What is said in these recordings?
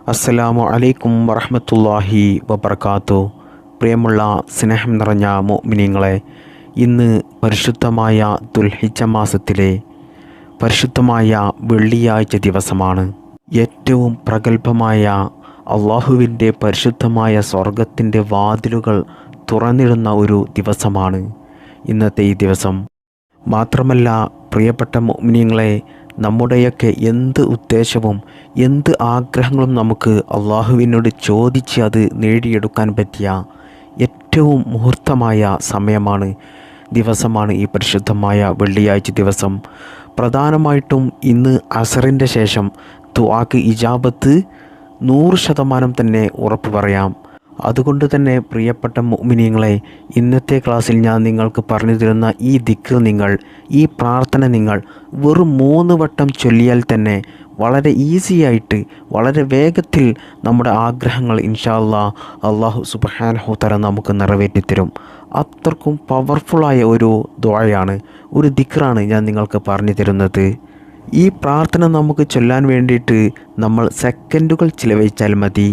അസ്സലാമു അലൈക്കും വറഹ്മത്തുള്ളാഹി വബർക്കാത്തു. പ്രിയമുള്ള സ്നേഹം നിറഞ്ഞ മുഅ്മിനീങ്ങളെ, ഇന്ന് പരിശുദ്ധമായ ദുൽഹിജ്ജ മാസത്തിലെ പരിശുദ്ധമായ വെള്ളിയാഴ്ച ദിവസമാണ്. ഏറ്റവും പ്രഗത്ഭമായ അള്ളാഹുവിൻ്റെ പരിശുദ്ധമായ സ്വർഗത്തിൻ്റെ വാതിലുകൾ തുറന്നിടുന്ന ഒരു ദിവസമാണ് ഇന്നത്തെ ഈ ദിവസം. മാത്രമല്ല പ്രിയപ്പെട്ട മുഅ്മിനീങ്ങളെ, നമ്മുടെയൊക്കെ എന്ത് ഉദ്ദേശവും എന്ത് ആഗ്രഹങ്ങളും നമുക്ക് അള്ളാഹുവിനോട് ചോദിച്ച് അത് നേടിയെടുക്കാൻ പറ്റിയ ഏറ്റവും മുഹൂർത്തമായ സമയമാണ്, ദിവസമാണ് ഈ പരിശുദ്ധമായ വെള്ളിയാഴ്ച ദിവസം. പ്രധാനമായിട്ടും ഇന്ന് അസറിൻ്റെ ശേഷം ദുആക്ക് ഇജാബത്ത് 100% തന്നെ ഉറപ്പ് പറയാം. അതുകൊണ്ട് തന്നെ പ്രിയപ്പെട്ട മുഅ്മിനീങ്ങളെ, ഇന്നത്തെ ക്ലാസ്സിൽ ഞാൻ നിങ്ങൾക്ക് പറഞ്ഞു തരുന്ന ഈ ദിക്ർ ഈ പ്രാർത്ഥന നിങ്ങൾ വെറും 3 വട്ടം ചൊല്ലിയാൽ തന്നെ വളരെ ഈസിയായിട്ട് വളരെ വേഗത്തിൽ നമ്മുടെ ആഗ്രഹങ്ങൾ ഇൻഷാ അല്ലാഹ് അല്ലാഹു സുബ്ഹാനഹു തആല നമുക്ക് നിറവേറ്റിത്തരും. അത്രക്കും പവർഫുള്ളായ ഒരു ദുആയാണ്, ഒരു ദിക്റാണ് ഞാൻ നിങ്ങൾക്ക് പറഞ്ഞു തരുന്നത്. ഈ പ്രാർത്ഥന നമുക്ക് ചൊല്ലാൻ വേണ്ടിയിട്ട് നമ്മൾ സെക്കൻഡുകൾ ചിലവഴിച്ചാൽ മതി.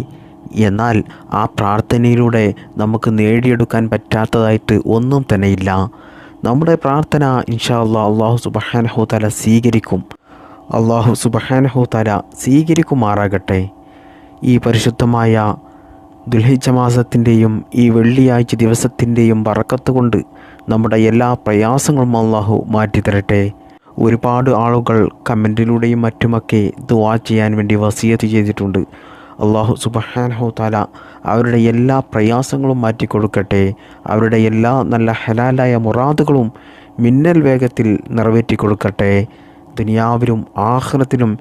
എന്നാൽ ആ പ്രാർത്ഥനയിലൂടെ നമുക്ക് നേടിയെടുക്കാൻ പറ്റാത്തതായിട്ട് ഒന്നും തന്നെയില്ല. നമ്മുടെ പ്രാർത്ഥന ഇൻഷാ അല്ലാഹ് അല്ലാഹു സുബ്ഹാനഹു തആല സ്വീകരിക്കും. അല്ലാഹു സുബ്ഹാനഹു തആല സ്വീകരിക്കുമാറാകട്ടെ. ഈ പരിശുദ്ധമായ ദുൽഹിജ്ജ മാസത്തിൻ്റെയും ഈ വെള്ളിയാഴ്ച ദിവസത്തിൻ്റെയും ബറക്കത്ത് കൊണ്ട് നമ്മുടെ എല്ലാ പ്രയാസങ്ങളും അല്ലാഹു മാറ്റിത്തരട്ടെ. ഒരുപാട് ആളുകൾ കമൻറ്റിലൂടെയും മറ്റുമൊക്കെ ദുആ ചെയ്യാൻ വേണ്ടി വസിയത്ത് ചെയ്തിട്ടുണ്ട്. അല്ലാഹു സുബ്ഹാനഹു തആല അവരുടെ എല്ലാ പ്രയാസങ്ങളും മാറ്റിക്കൊടുക്കട്ടെ. അവരുടെ എല്ലാ നല്ല ഹലാലായ മുറാദുകളും മിന്നൽ വേഗത്തിൽ നിറവേറ്റി കൊടുക്കട്ടെ. ദുനിയാവിലും ആഖിറത്തിലും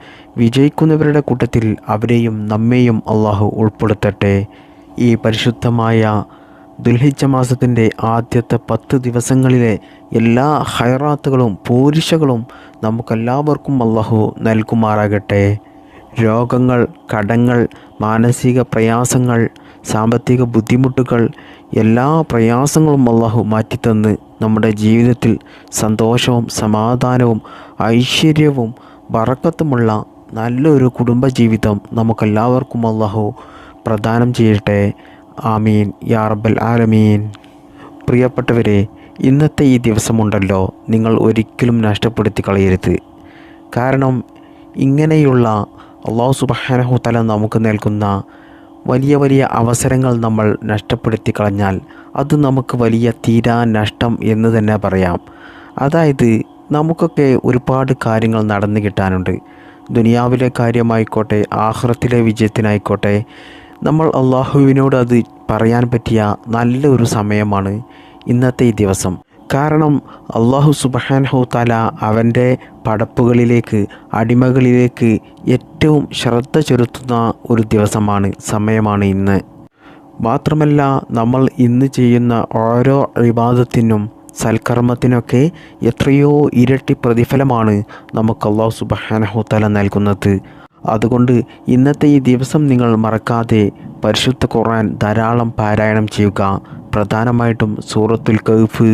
വിജയിക്കുന്നവരുടെ കൂട്ടത്തിൽ അവരെയും നമ്മെയും അല്ലാഹു ഉൾപ്പെടുത്തട്ടെ. ഈ പരിശുദ്ധമായ ദുൽഹിജ്ജ മാസത്തിൻ്റെ ആദ്യത്തെ 10 ദിവസങ്ങളിലെ എല്ലാ ഖൈറാത്തുകളും പോരിശകളും നമുക്കെല്ലാവർക്കും അല്ലാഹു നൽകുമാറാകട്ടെ. രോഗങ്ങൾ, കടങ്ങൾ, മാനസിക പ്രയാസങ്ങൾ, സാമ്പത്തിക ബുദ്ധിമുട്ടുകൾ, എല്ലാ പ്രയാസങ്ങളും അല്ലാഹു മാറ്റിത്തന്ന് നമ്മുടെ ജീവിതത്തിൽ സന്തോഷവും സമാധാനവും ഐശ്വര്യവും ബറക്കത്തുമുള്ള നല്ലൊരു കുടുംബജീവിതം നമുക്കെല്ലാവർക്കും അല്ലാഹു പ്രദാനം ചെയ്യട്ടെ. ആമീൻ യാ റബ്ബൽ ആലമീൻ. പ്രിയപ്പെട്ടവരെ, ഇന്നത്തെ ഈ ദിവസമുണ്ടല്ലോ, നിങ്ങൾ ഒരിക്കലും നഷ്ടപ്പെടുത്തി കളയരുത്. കാരണം ഇങ്ങനെയുള്ള അല്ലാഹു സുബ്ഹാനഹു തആല നമുക്ക് നൽകുന്ന വലിയ വലിയ അവസരങ്ങൾ നമ്മൾ നഷ്ടപ്പെടുത്തി കളഞ്ഞാൽ അത് നമുക്ക് വലിയ തീരാ നഷ്ടം എന്ന് തന്നെ പറയാം. അതായത് നമുക്കൊക്കെ ഒരുപാട് കാര്യങ്ങൾ നടന്നു കിട്ടാനുണ്ട്. ദുനിയാവിലെ കാര്യമായിക്കോട്ടെ ആഖിറത്തിലെ വിജയത്തിനായിക്കോട്ടെ, നമ്മൾ അള്ളാഹുവിനോട് അത് പറയാൻ പറ്റിയ നല്ലൊരു സമയമാണ് ഇന്നത്തെ ഈ ദിവസം. കാരണം അല്ലാഹു സുബ്ഹാനഹു തആല അവൻ്റെ പടപ്പുകളിലേക്ക്, അടിമകളിലേക്ക് ഏറ്റവും ശ്രദ്ധ ചെലുത്തുന്ന ഒരു ദിവസമാണ്, സമയമാണ് ഇന്ന്. മാത്രമല്ല നമ്മൾ ഇന്ന് ചെയ്യുന്ന ഓരോ ഇബാദത്തിനും സൽക്കർമ്മത്തിനൊക്കെ എത്രയോ ഇരട്ടി പ്രതിഫലമാണ് നമുക്ക് അല്ലാഹു സുബ്ഹാനഹു തആല നൽകുന്നത്. അതുകൊണ്ട് ഇന്നത്തെ ഈ ദിവസം നിങ്ങൾ മറക്കാതെ പരിശുദ്ധ ഖുർആൻ ധാരാളം പാരായണം ചെയ്യുക. പ്രധാനമായിട്ടും സൂറത്തുൽ കഹ്ഫ്,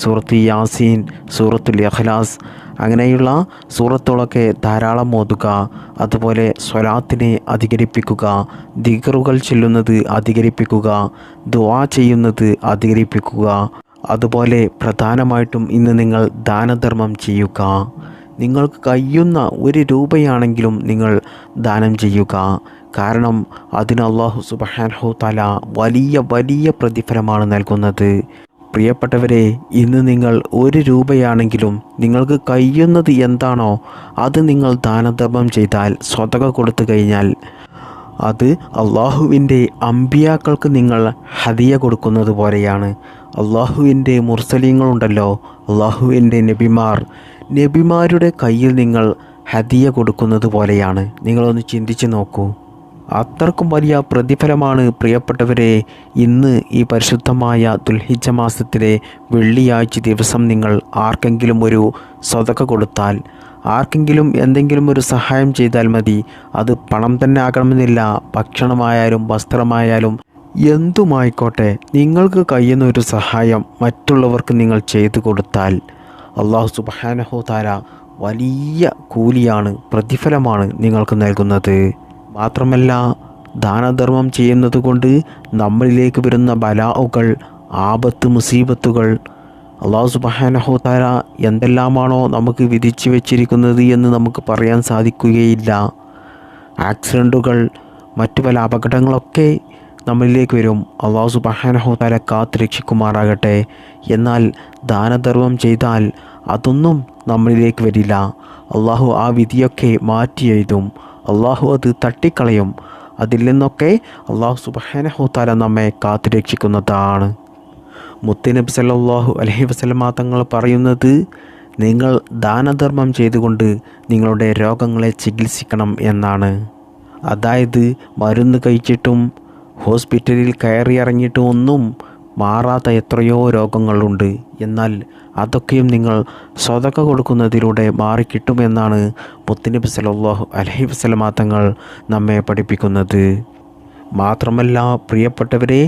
സൂറത്ത് യാസീൻ, സൂറത്തുൽ ഇഖ്ലാസ് അങ്ങനെയുള്ള സൂറത്തുകളൊക്കെ ധാരാളം ഓതുക. അതുപോലെ സ്വലാത്തിനെ അധികരിപ്പിക്കുക, ദിക്റുകൾ ചൊല്ലുന്നത് അധികരിപ്പിക്കുക, ദുആ ചെയ്യുന്നത് അധികരിപ്പിക്കുക. അതുപോലെ പ്രധാനമായിട്ടും ഇന്ന് നിങ്ങൾ ദാനധർമ്മം ചെയ്യുക. നിങ്ങൾക്ക് കഴിയുന്ന 1 രൂപയാണെങ്കിലും നിങ്ങൾ ദാനം ചെയ്യുക. കാരണം അതിന് അല്ലാഹു സുബ്ഹാനഹു തആല വലിയ വലിയ പ്രതിഫലമാണ് നൽകുന്നത്. പ്രിയപ്പെട്ടവരെ, ഇന്ന് നിങ്ങൾ 1 രൂപയാണെങ്കിലും നിങ്ങൾക്ക് കഴിയുന്നത് എന്താണോ അത് നിങ്ങൾ ദാനധർമ്മം ചെയ്താൽ, സ്വതക കൊടുത്തു കഴിഞ്ഞാൽ, അത് അള്ളാഹുവിൻ്റെ അമ്പിയാക്കൾക്ക് നിങ്ങൾ ഹദിയ കൊടുക്കുന്നത് പോലെയാണ്. അള്ളാഹുവിൻ്റെ മുർസലീങ്ങളുണ്ടല്ലോ, അള്ളാഹുവിൻ്റെ നബിമാരുടെ കയ്യിൽ നിങ്ങൾ ഹദിയ കൊടുക്കുന്നത് പോലെയാണ്. നിങ്ങളൊന്ന് ചിന്തിച്ച് നോക്കൂ. അത്രക്കും വലിയ പ്രതിഫലമാണ് പ്രിയപ്പെട്ടവരെ ഇന്ന് ഈ പരിശുദ്ധമായ ദുൽഹിജ്ജ മാസത്തിലെ വെള്ളിയാഴ്ച ദിവസം നിങ്ങൾ ആർക്കെങ്കിലും ഒരു സ്വതക കൊടുത്താൽ, ആർക്കെങ്കിലും എന്തെങ്കിലും ഒരു സഹായം ചെയ്താൽ മതി. അത് പണം തന്നെ ആകണമെന്നില്ല, ഭക്ഷണമായാലും വസ്ത്രമായാലും എന്തുമായിക്കോട്ടെ, നിങ്ങൾക്ക് കഴിയുന്ന ഒരു സഹായം മറ്റുള്ളവർക്ക് നിങ്ങൾ ചെയ്തു കൊടുത്താൽ അല്ലാഹു സുബ്ഹാനഹു തആല വലിയ കൂലിയാണ്, പ്രതിഫലമാണ് നിങ്ങൾക്ക് നൽകുന്നത്. മാത്രമല്ല ദാനധർമ്മം ചെയ്യുന്നത് കൊണ്ട് നമ്മളിലേക്ക് വരുന്ന ബലാഉകൾ, ആപത്ത്, മുസീബത്തുകൾ അല്ലാഹു സുബ്ഹാനഹു തആല എന്തെല്ലാമാണോ നമുക്ക് വിധിച്ചു വെച്ചിരിക്കുന്നത് എന്ന് നമുക്ക് പറയാൻ സാധിക്കുകയില്ല. ആക്സിഡൻറ്റുകൾ, മറ്റു പല അപകടങ്ങളൊക്കെ നമ്മളിലേക്ക് വരും. അല്ലാഹു സുബ്ഹാനഹു തആല കാത്ത് രക്ഷിക്കുമാറാകട്ടെ. എന്നാൽ ദാനധർമ്മം ചെയ്താൽ അതൊന്നും നമ്മളിലേക്ക് വരില്ല. അള്ളാഹു ആ വിധിയൊക്കെ മാറ്റി എഴുതും. അള്ളാഹു അത് തട്ടിക്കളയും. അതിൽ നിന്നൊക്കെ അള്ളാഹു സുബ്ഹാനഹു തആല നമ്മെ കാത്ത് രക്ഷിക്കുന്നതാണ്. മുത്തുനബി സല്ലല്ലാഹു അലൈഹി വസല്ലമ തങ്ങൾ പറയുന്നത്, നിങ്ങൾ ദാനധർമ്മം ചെയ്തുകൊണ്ട് നിങ്ങളുടെ രോഗങ്ങളെ ചികിത്സിക്കണം എന്നാണ്. അതായത് മരുന്ന് കഴിച്ചിട്ടും ഹോസ്പിറ്റലിൽ കയറി ഇറങ്ങിയിട്ടും ഒന്നും മാറാത്ത എത്രയോ രോഗങ്ങളുണ്ട്. എന്നാൽ അതൊക്കെയും നിങ്ങൾ സ്വതക്ക കൊടുക്കുന്നതിലൂടെ മാറിക്കിട്ടുമെന്നാണ് മുത്തുനബി സല്ലല്ലാഹു അലൈഹി വസല്ലമ തങ്ങൾ നമ്മെ പഠിപ്പിക്കുന്നത്. മാത്രമല്ല പ്രിയപ്പെട്ടവരെ,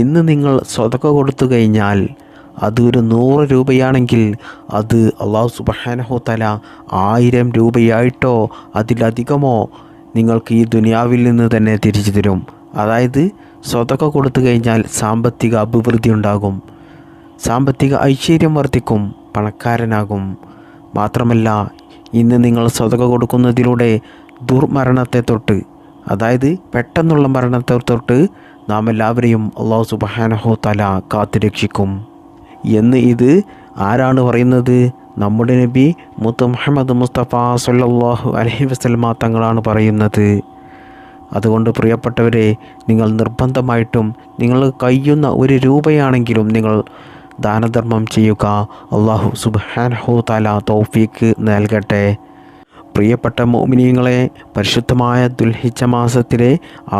ഇന്ന് നിങ്ങൾ സ്വതക്ക കൊടുത്തു കഴിഞ്ഞാൽ അത് ഒരു 100 രൂപയാണെങ്കിൽ അത് അല്ലാഹു സുബ്ഹാനഹു തആല 1000 രൂപയായിട്ടോ അതിലധികമോ നിങ്ങൾക്ക് ഈ ദുനിയാവിൽ നിന്ന് തന്നെ തിരിച്ചു തരും. അതായത് സ്വതക്ക കൊടുത്തു കഴിഞ്ഞാൽ സാമ്പത്തിക അഭിവൃദ്ധി ഉണ്ടാകും, സാമ്പത്തിക ഐശ്വര്യം വർദ്ധിക്കും, പണക്കാരനാകും. മാത്രമല്ല ഇന്ന് നിങ്ങൾ സ്വതക്ക കൊടുക്കുന്നതിലൂടെ ദുർമരണത്തെ തൊട്ട്, അതായത് പെട്ടെന്നുള്ള മരണത്തെ തൊട്ട് നാം എല്ലാവരെയും അല്ലാഹു സുബ്ഹാനഹു തആല കാത്ത് രക്ഷിക്കും എന്ന് ഇത് ആരാണ് പറയുന്നത്? നമ്മുടെ നബി മുത്ത് മുഹമ്മദ് മുസ്തഫ സല്ലല്ലാഹു അലൈഹി വസല്ലമ തങ്ങളാണ് പറയുന്നത്. അതുകൊണ്ട് പ്രിയപ്പെട്ടവരെ, നിങ്ങൾ നിർബന്ധമായിട്ടും നിങ്ങൾ കഴിയുന്ന 1 രൂപയാണെങ്കിലും നിങ്ങൾ ദാനധർമ്മം ചെയ്യുക. അല്ലാഹു സുബ്ഹാനഹു തആല തൗഫീക്ക് നൽകട്ടെ. പ്രിയപ്പെട്ട മുഅ്മിനീങ്ങളെ, പരിശുദ്ധമായ ദുൽഹിജ്ജ മാസത്തിലെ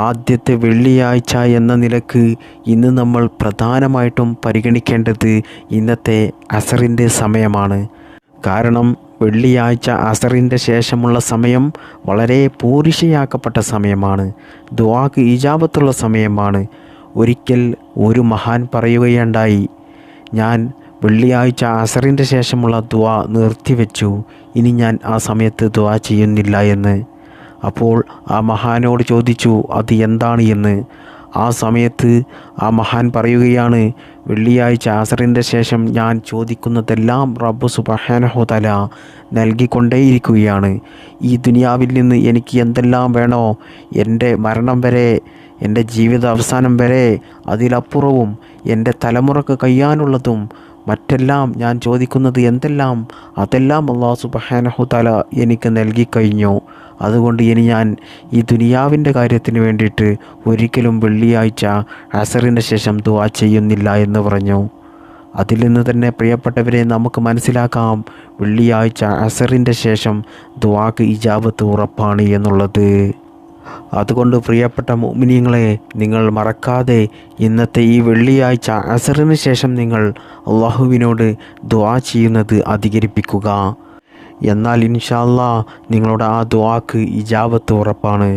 ആദ്യത്തെ വെള്ളിയാഴ്ച എന്ന നിലക്ക് ഇന്ന് നമ്മൾ പ്രധാനമായിട്ടും പരിഗണിക്കേണ്ടത് ഇന്നത്തെ അസറിൻ്റെ സമയമാണ്. കാരണം വെള്ളിയാഴ്ച അസറിൻ്റെ ശേഷമുള്ള സമയം വളരെ പൂരിഷയാക്കപ്പെട്ട സമയമാണ്. ദുആക്ക് ഇജാബത്തുള്ള സമയമാണ്. ഒരിക്കൽ ഒരു മഹാൻ പറയുകയുണ്ടായി, ഞാൻ വെള്ളിയാഴ്ച അസറിൻ്റെ ശേഷമുള്ള ദുആ നിർത്തിവെച്ചു, ഇനി ഞാൻ ആ സമയത്ത് ദുആ ചെയ്യുന്നില്ല എന്ന്. അപ്പോൾ ആ മഹാനോട് ചോദിച്ചു, അത് എന്താണ് എന്ന്. ആ സമയത്ത് ആ മഹാൻ പറയുകയാണ്, വെള്ളിയാഴ്ച അസറിൻ്റെ ശേഷം ഞാൻ ചോദിക്കുന്നതെല്ലാം റബ്ബ് സുബ്ഹാനഹു തആല നൽകിക്കൊണ്ടേയിരിക്കുകയാണ്. ഈ ദുനിയാവിൽ നിന്ന് എനിക്ക് എന്തെല്ലാം വേണോ, എൻ്റെ മരണം വരെ, എൻ്റെ ജീവിത അവസാനം വരെ, അതിലപ്പുറവും എൻ്റെ തലമുറക്ക് കഴിയാനുള്ളതും മറ്റെല്ലാം ഞാൻ ചോദിക്കുന്നത് എന്തെല്ലാം, അതെല്ലാം അല്ലാഹു സുബ്ഹാനഹു തആല എനിക്ക് നൽകിക്കഴിഞ്ഞു. അതുകൊണ്ട് ഇനി ഞാൻ ഈ ദുനിയാവിൻ്റെ കാര്യത്തിന് വേണ്ടിയിട്ട് ഒരിക്കലും വെള്ളിയാഴ്ച അസറിന് ശേഷം ദുആ ചെയ്യുന്നില്ല എന്ന് പറഞ്ഞു. അതിൽ നിന്ന് തന്നെ പ്രിയപ്പെട്ടവരെ നമുക്ക് മനസ്സിലാക്കാം, വെള്ളിയാഴ്ച അസറിൻ്റെ ശേഷം ദുആക്ക് ഇജാബത്ത് ഉറപ്പാണ് എന്നുള്ളത്. അതുകൊണ്ട് പ്രിയപ്പെട്ട മുഅ്മിനീങ്ങളെ, നിങ്ങൾ മറക്കാതെ ഇന്നത്തെ ഈ വെള്ളിയാഴ്ച അസറിന് ശേഷം നിങ്ങൾ അള്ളാഹുവിനോട് ദുആ ചെയ്യുന്നത് അധികരിപ്പിക്കുക. എന്നാൽ ഇൻഷാ അല്ലാഹ് നിങ്ങളുടെ ആ ദുആക്ക് ഇജാബത്ത് ഉറപ്പാണ്.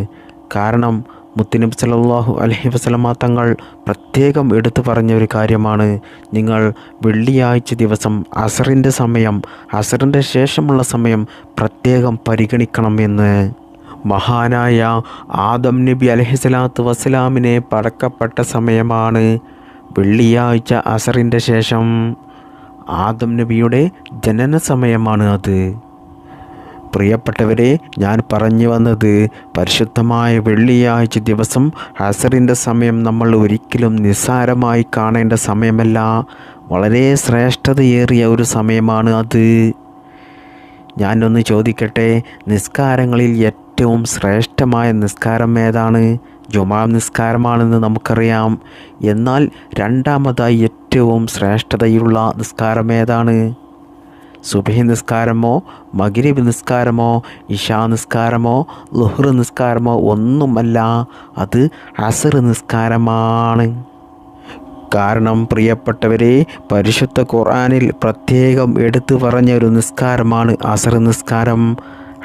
കാരണം മുത്തുനബി സല്ലല്ലാഹു അലൈഹി വസല്ലമ തങ്ങൾ പ്രത്യേകം എടുത്തു പറഞ്ഞ ഒരു കാര്യമാണ്, നിങ്ങൾ വെള്ളിയാഴ്ച ദിവസം അസറിൻ്റെ സമയം, അസറിൻ്റെ ശേഷമുള്ള സമയം പ്രത്യേകം പരിഗണിക്കണം എന്ന്. മഹാനായ ആദം നബി അലൈഹിസ്സലാത്തു വസ്സലാമിനെ പടക്കപ്പെട്ട സമയമാണ് വെള്ളിയാഴ്ച അസറിൻ്റെ ശേഷം. ആദം നബിയുടെ ജനന സമയമാണ് അത്. പ്രിയപ്പെട്ടവരെ, ഞാൻ പറഞ്ഞു വന്നത് പരിശുദ്ധമായ വെള്ളിയാഴ്ച ദിവസം അസറിൻ്റെ സമയം നമ്മൾ ഒരിക്കലും നിസ്സാരമായി കാണേണ്ട സമയമല്ല. വളരെ ശ്രേഷ്ഠതയേറിയ ഒരു സമയമാണ് അത്. ഞാനൊന്ന് ചോദിക്കട്ടെ, നിസ്കാരങ്ങളിൽ ഏറ്റവും ശ്രേഷ്ഠമായ നിസ്കാരം ഏതാണ്? ജുമാ നിസ്കാരമാണെന്ന് നമുക്കറിയാം. എന്നാൽ രണ്ടാമതായി ഏറ്റവും ശ്രേഷ്ഠതയുള്ള നിസ്കാരം ഏതാണ്? സുബ്ഹി നിസ്കാരമോ, മഗ്രിബ് നിസ്കാരമോ, ഇശാ നിസ്കാരമോ, ളുഹ്ർ നിസ്കാരമോ ഒന്നുമല്ല, അത് അസർ നിസ്കാരമാണ്. കാരണം പ്രിയപ്പെട്ടവരെ, പരിശുദ്ധ ഖുർആനിൽ പ്രത്യേകം എടുത്തു പറഞ്ഞ ഒരു നിസ്കാരമാണ് അസർ നിസ്കാരം.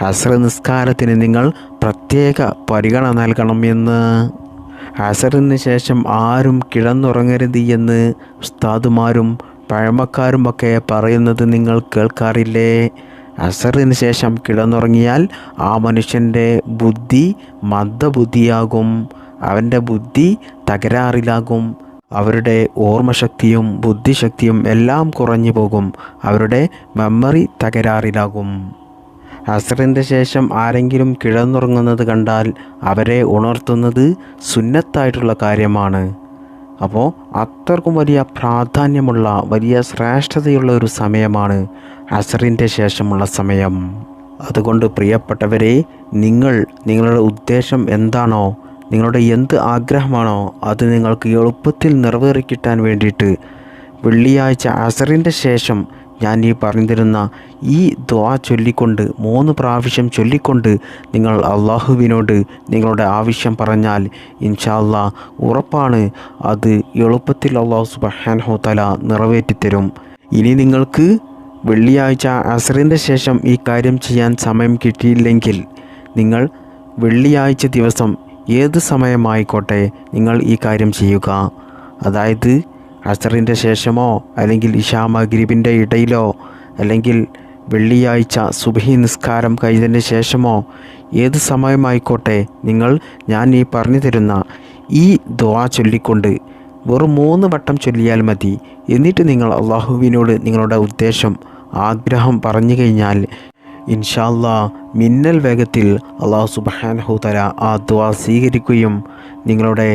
അസർ നിസ്കാരത്തിന് നിങ്ങൾ പ്രത്യേക പരിഗണന നൽകണം എന്ന്. അസറിന് ശേഷം ആരും കിടന്നുറങ്ങരുത് എന്ന് ഉസ്താദുമാരും പഴമക്കാരുമൊക്കെ പറയുന്നത് നിങ്ങൾ കേൾക്കാറില്ലേ? അസറിന് ശേഷം കിടന്നുറങ്ങിയാൽ ആ മനുഷ്യൻ്റെ ബുദ്ധി മന്ദബുദ്ധിയാകും. അവൻ്റെ ബുദ്ധി തകരാറിലാകും. അവരുടെ ഓർമ്മശക്തിയും ബുദ്ധിശക്തിയും എല്ലാം കുറഞ്ഞു പോകും. അവരുടെ മെമ്മറി തകരാറിലാകും. അസറിൻ്റെ ശേഷം ആരെങ്കിലും കിടന്നുറങ്ങുന്നത് കണ്ടാൽ അവരെ ഉണർത്തുന്നത് സുന്നത്തായിട്ടുള്ള കാര്യമാണ്. അപ്പോൾ അത്രക്കും വലിയ പ്രാധാന്യമുള്ള വലിയ ശ്രേഷ്ഠതയുള്ള ഒരു സമയമാണ് അസറിൻ്റെ ശേഷമുള്ള സമയം. അതുകൊണ്ട് പ്രിയപ്പെട്ടവരെ, നിങ്ങളുടെ ഉദ്ദേശം എന്താണോ, നിങ്ങളുടെ എന്ത് ആഗ്രഹമാണോ അത് നിങ്ങൾക്ക് എളുപ്പത്തിൽ നിറവേറിക്കിട്ടാൻ വേണ്ടിയിട്ട് വെള്ളിയാഴ്ച അസറിൻ്റെ ശേഷം ഞാൻ ഈ പറഞ്ഞു തരുന്ന ഈ ദുആ ചൊല്ലിക്കൊണ്ട് 3 പ്രാവശ്യം ചൊല്ലിക്കൊണ്ട് നിങ്ങൾ അള്ളാഹുവിനോട് നിങ്ങളുടെ ആവശ്യം പറഞ്ഞാൽ ഇൻഷാ അല്ലാഹ് ഉറപ്പാണ് അത് എളുപ്പത്തിൽ അല്ലാഹു സുബ്ഹാനഹു തആല നിറവേറ്റിത്തരും. ഇനി നിങ്ങൾക്ക് വെള്ളിയാഴ്ച അസറിൻ്റെ ശേഷം ഈ കാര്യം ചെയ്യാൻ സമയം കിട്ടിയില്ലെങ്കിൽ നിങ്ങൾ വെള്ളിയാഴ്ച ദിവസം ഏത് സമയമായിക്കോട്ടെ നിങ്ങൾ ഈ കാര്യം ചെയ്യുക. അതായത് അസറിൻ്റെ ശേഷമോ അല്ലെങ്കിൽ ഇശാ മഗ്രിബിൻ്റെ ഇടയിലോ അല്ലെങ്കിൽ വെള്ളിയാഴ്ച സുബ്ഹി നിസ്കാരം കഴിഞ്ഞതിന് ശേഷമോ ഏത് സമയമായിക്കോട്ടെ നിങ്ങൾ ഞാൻ ഈ പറഞ്ഞു തരുന്ന ഈ ദുആ ചൊല്ലിക്കൊണ്ട് വെറും 3 വട്ടം ചൊല്ലിയാൽ മതി. എന്നിട്ട് നിങ്ങൾ അള്ളാഹുവിനോട് നിങ്ങളുടെ ഉദ്ദേശം ആഗ്രഹം പറഞ്ഞു കഴിഞ്ഞാൽ ഇൻഷാ അല്ലാഹ് മിന്നൽ വേഗത്തിൽ അല്ലാഹു സുബ്ഹാനഹു തആല ആ ദുആ സ്വീകരിക്കുകയും നിങ്ങളുടെ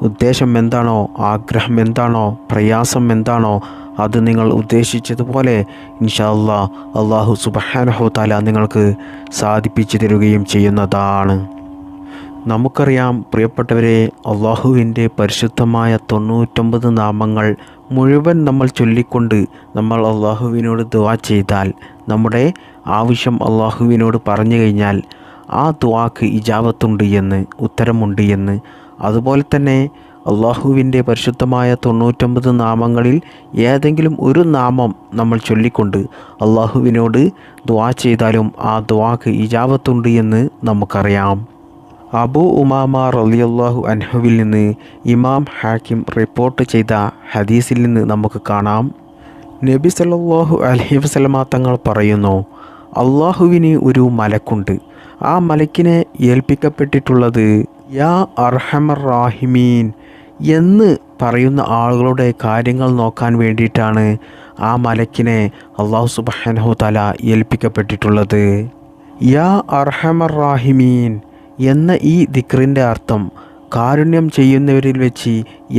ഉദ്ദേശം എന്താണോ, ആഗ്രഹം എന്താണോ, പ്രയാസം എന്താണോ അത് നിങ്ങൾ ഉദ്ദേശിച്ചതുപോലെ ഇൻഷാ അല്ലാഹ് അല്ലാഹു സുബ്ഹാനഹു തആല നിങ്ങൾക്ക് സാധിപ്പിച്ചു തരികയും ചെയ്യുന്നതാണ്. നമുക്കറിയാം പ്രിയപ്പെട്ടവരെ, അള്ളാഹുവിൻ്റെ പരിശുദ്ധമായ 99 നാമങ്ങൾ മുഴുവൻ നമ്മൾ ചൊല്ലിക്കൊണ്ട് നമ്മൾ അള്ളാഹുവിനോട് ദുആ ചെയ്താൽ, നമ്മുടെ ആവശ്യം അള്ളാഹുവിനോട് പറഞ്ഞു കഴിഞ്ഞാൽ ആ ദുആക്ക് ഇജാബത്തുണ്ട് എന്ന്, ഉത്തരമുണ്ട് എന്ന്. അതുപോലെ തന്നെ അള്ളാഹുവിൻ്റെ പരിശുദ്ധമായ 99 നാമങ്ങളിൽ ഏതെങ്കിലും ഒരു നാമം നമ്മൾ ചൊല്ലിക്കൊണ്ട് അള്ളാഹുവിനോട് ദുആ ചെയ്താലും ആ ദുആക്ക് ഇജാബത്തുണ്ട് എന്ന് നമുക്കറിയാം. അബൂ ഉമാമ റളിയല്ലാഹു അൻഹുവിൽ നിന്ന് ഇമാം ഹാക്കിം റിപ്പോർട്ട് ചെയ്ത ഹദീസിൽ നിന്ന് നമുക്ക് കാണാം, നബി സല്ലല്ലാഹു അലൈഹി വസല്ലമ തങ്ങൾ പറയുന്നു, അള്ളാഹുവിന് ഒരു മലക്കുണ്ട്. ആ മലക്കിനെ ഏൽപ്പിക്കപ്പെട്ടിട്ടുള്ളത് യാ അർഹമർ റാഹിമീൻ എന്ന് പറയുന്ന ആളുകളുടെ കാര്യങ്ങൾ നോക്കാൻ വേണ്ടിയിട്ടാണ് ആ മലക്കിനെ അല്ലാഹു സുബ്ഹാനഹു തആല ഏൽപ്പിക്കപ്പെട്ടിട്ടുള്ളത്. യാ അർഹമർ റാഹിമീൻ എന്ന ഈ ദിക്റിൻ്റെ അർത്ഥം കാരുണ്യം ചെയ്യുന്നവരിൽ വെച്ച്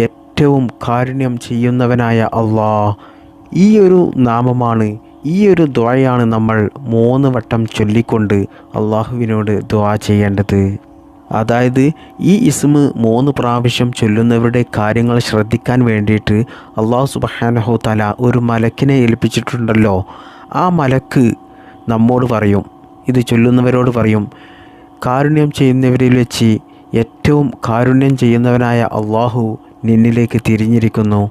ഏറ്റവും കാരുണ്യം ചെയ്യുന്നവനായ അള്ളാഹ്. ഈ ഒരു നാമമാണ്, ഈ ഒരു ദുആയാണ് നമ്മൾ 3 വട്ടം ചൊല്ലിക്കൊണ്ട് അള്ളാഹുവിനോട് ദുആ ചെയ്യേണ്ടത്. അതായത് ഈ ഇസ്മ് 3 പ്രാവശ്യം ചൊല്ലുന്നവരുടെ കാര്യങ്ങൾ ശ്രദ്ധിക്കാൻ വേണ്ടിയിട്ട് അല്ലാഹു സുബ്ഹാനഹു തആല ഒരു മലക്കിനെ ഏൽപ്പിച്ചിട്ടുണ്ടല്ലോ. ആ മലക്ക് നമ്മോട് പറയും, ഇത് ചൊല്ലുന്നവരോട് പറയും, കാരുണ്യം ചെയ്യുന്നവരിൽ വെച്ച് ഏറ്റവും കാരുണ്യം ചെയ്യുന്നവനായ അള്ളാഹു നിന്നിലേക്ക് തിരിഞ്ഞിരിക്കുന്നു.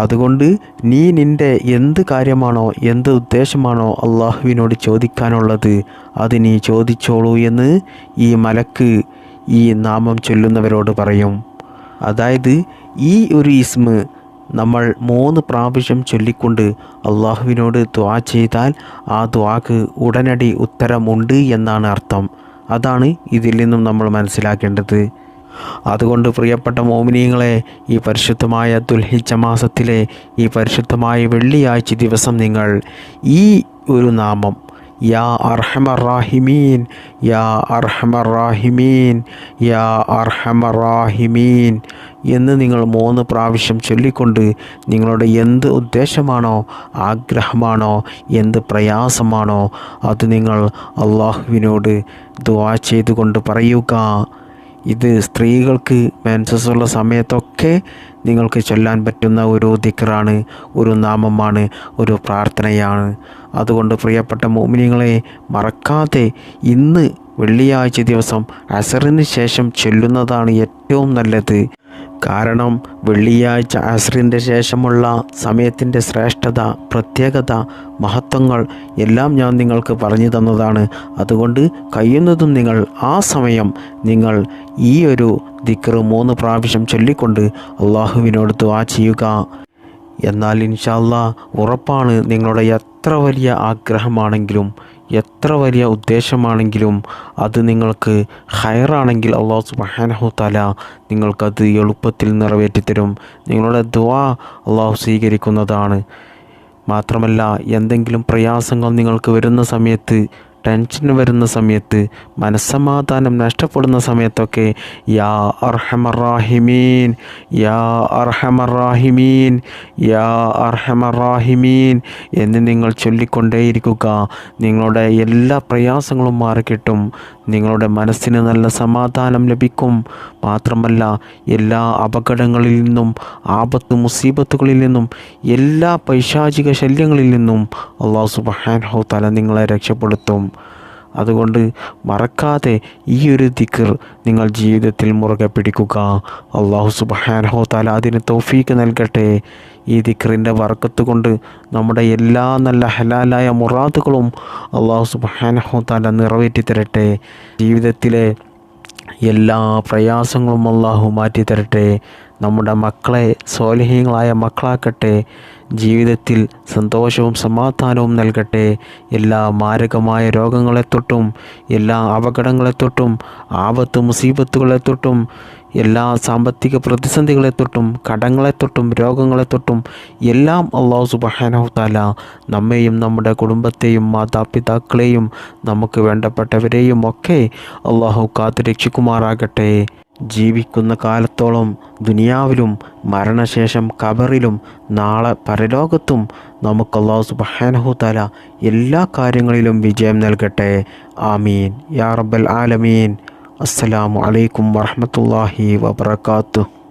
അതുകൊണ്ട് നീ നിൻ്റെ എന്ത് കാര്യമാണോ, എന്ത് ഉദ്ദേശമാണോ അള്ളാഹുവിനോട് ചോദിക്കാനുള്ളത് അത് നീ ചോദിച്ചോളൂ എന്ന് ഈ മലക്ക് ഈ നാമം ചൊല്ലുന്നവരോട് പറയും. അതായത് ഈ ഒരു ഇസ്മ് നമ്മൾ 3 പ്രാവശ്യം ചൊല്ലിക്കൊണ്ട് അള്ളാഹുവിനോട് ദുആ ചെയ്താൽ ആ ദുആക്ക് ഉടനടി ഉത്തരമുണ്ട് എന്നാണ് അർത്ഥം. അതാണ് ഇതിൽ നിന്നും നമ്മൾ മനസ്സിലാക്കേണ്ടത്. അതുകൊണ്ട് പ്രിയപ്പെട്ട മോമിനീങ്ങളെ, ഈ പരിശുദ്ധമായ ദുൽഹിജ്ജ മാസത്തിലെ ഈ പരിശുദ്ധമായ വെള്ളിയാഴ്ച ദിവസം നിങ്ങൾ ഈ ഒരു നാമം യാ അർഹമർ റാഹിമീൻ, യാ അർഹമർ റാഹിമീൻ, യാ അർഹമർ റാഹിമീൻ എന്ന് നിങ്ങൾ 3 പ്രാവശ്യം ചൊല്ലിക്കൊണ്ട് നിങ്ങളുടെ എന്ത് ഉദ്ദേശമാണോ, ആഗ്രഹമാണോ, എന്ത് പ്രയാസമാണോ അത് നിങ്ങൾ അള്ളാഹുവിനോട് ദുആ ചെയ്തുകൊണ്ട് പറയുക. ഇത് സ്ത്രീകൾക്ക് മെൻസസ് ഉള്ള സമയത്തൊക്കെ നിങ്ങൾക്ക് ചൊല്ലാൻ പറ്റുന്ന ഒരു ദിക്റാണ്, ഒരു നാമമാണ്, ഒരു പ്രാർത്ഥനയാണ്. അതുകൊണ്ട് പ്രിയപ്പെട്ട മുഅ്മിനീങ്ങളെ, മറക്കാതെ ഇന്ന് വെള്ളിയാഴ്ച ദിവസം അസറിന് ശേഷം ചൊല്ലുന്നതാണ് ഏറ്റവും നല്ലത്. കാരണം വെള്ളിയാഴ്ച അസറിൻ്റെ ശേഷമുള്ള സമയത്തിൻ്റെ ശ്രേഷ്ഠത, പ്രത്യേകത, മഹത്വങ്ങൾ എല്ലാം ഞാൻ നിങ്ങൾക്ക് പറഞ്ഞു തന്നതാണ്. അതുകൊണ്ട് കഴിയുന്നതും നിങ്ങൾ ആ സമയം നിങ്ങൾ ഈ ഒരു ദിക്ർ 3 പ്രാവശ്യം ചൊല്ലിക്കൊണ്ട് അള്ളാഹുവിനോട് ദുആ ചെയ്യുക. എന്നാൽ ഇൻഷാ അല്ലാഹ് ഉറപ്പാണ് നിങ്ങളുടെ എത്ര വലിയ ആഗ്രഹമാണെങ്കിലും എത്ര വലിയ ഉദ്ദേശമാണെങ്കിലും അത് നിങ്ങൾക്ക് ഖൈറാണെങ്കിൽ അല്ലാഹു സുബ്ഹാനഹു തആല നിങ്ങൾക്കത് എളുപ്പത്തിൽ നിറവേറ്റിത്തരും. നിങ്ങളുടെ ദുആ അല്ലാഹു സ്വീകരിക്കുന്നതാണ്. മാത്രമല്ല, എന്തെങ്കിലും പ്രയാസങ്ങൾ നിങ്ങൾക്ക് വരുന്ന സമയത്ത്, ടെൻഷൻ വരുന്ന സമയത്ത്, മനസ്സമാധാനം നഷ്ടപ്പെടുന്ന സമയത്തൊക്കെ യാ അർഹമർ റാഹിമീൻ, യാ അർഹമർ റാഹിമീൻ, യാ അർഹമർ റാഹിമീൻ എന്ന് നിങ്ങൾ ചൊല്ലിക്കൊണ്ടേയിരിക്കുക. നിങ്ങളുടെ എല്ലാ പ്രയാസങ്ങളും മാറിക്കിട്ടും. നിങ്ങളുടെ മനസ്സിന് നല്ല സമാധാനം ലഭിക്കും. മാത്രമല്ല, എല്ലാ അപകടങ്ങളിൽ നിന്നും, ആപത്ത് മുസീബത്തുകളിൽ നിന്നും, എല്ലാ പൈശാചിക ശല്യങ്ങളിൽ നിന്നും അല്ലാഹു സുബ്ഹാനഹു തആല നിങ്ങളെ രക്ഷപ്പെടുത്തും. അതുകൊണ്ട് മറക്കാതെ ഈ ഒരു ദിക്ർ നിങ്ങൾ ജീവിതത്തിൽ മുറുകെ പിടിക്കുക. അല്ലാഹു സുബ്ഹാനഹു തആല അതിന് തൗഫീക്ക് നൽകട്ടെ. ഈ ദിക്റിൻ്റെ ബർക്കത്ത് കൊണ്ട് നമ്മുടെ എല്ലാ നല്ല ഹലാലായ മുറാദുകളും അല്ലാഹു സുബ്ഹാനഹു തആല നിറവേറ്റി തരട്ടെ. ജീവിതത്തിലെ എല്ലാ പ്രയാസങ്ങളും അല്ലാഹു മാറ്റി തരട്ടെ. നമ്മുടെ മക്കളെ സ്വാലിഹീങ്ങളായ മക്കളാക്കട്ടെ. ജീവിതത്തിൽ സന്തോഷവും സമാധാനവും നൽകട്ടെ. എല്ലാ മാരകമായ രോഗങ്ങളെ തൊട്ടും, എല്ലാ അപകടങ്ങളെ തൊട്ടും, ആപത്ത് മുസീബത്തുകളെ തൊട്ടും, എല്ലാ സാമ്പത്തിക പ്രതിസന്ധികളെ തൊട്ടും, കടങ്ങളെ തൊട്ടും, രോഗങ്ങളെ തൊട്ടും എല്ലാം അല്ലാഹു സുബ്ഹാനഹു തആല നമ്മെയും നമ്മുടെ കുടുംബത്തെയും മാതാപിതാക്കളെയും നമുക്ക് വേണ്ടപ്പെട്ടവരെയും ഒക്കെ അല്ലാഹു കാത്തു രക്ഷിക്കുമാറാകട്ടെ. ജീവിക്കുന്ന കാലത്തോളം ദുനിയാവിലും മരണശേഷം ഖബറിലും നാളെ പരലോകത്തും നമുക്ക് അല്ലാഹു സുബ്ഹാനഹു തആല എല്ലാ കാര്യങ്ങളിലും വിജയം നൽകട്ടെ. ആമീൻ യാ റബ്ബൽ ആലമീൻ. അസ്സലാമു അലൈക്കും വറഹ്മത്തുള്ളാഹി വബറകാതുഹു.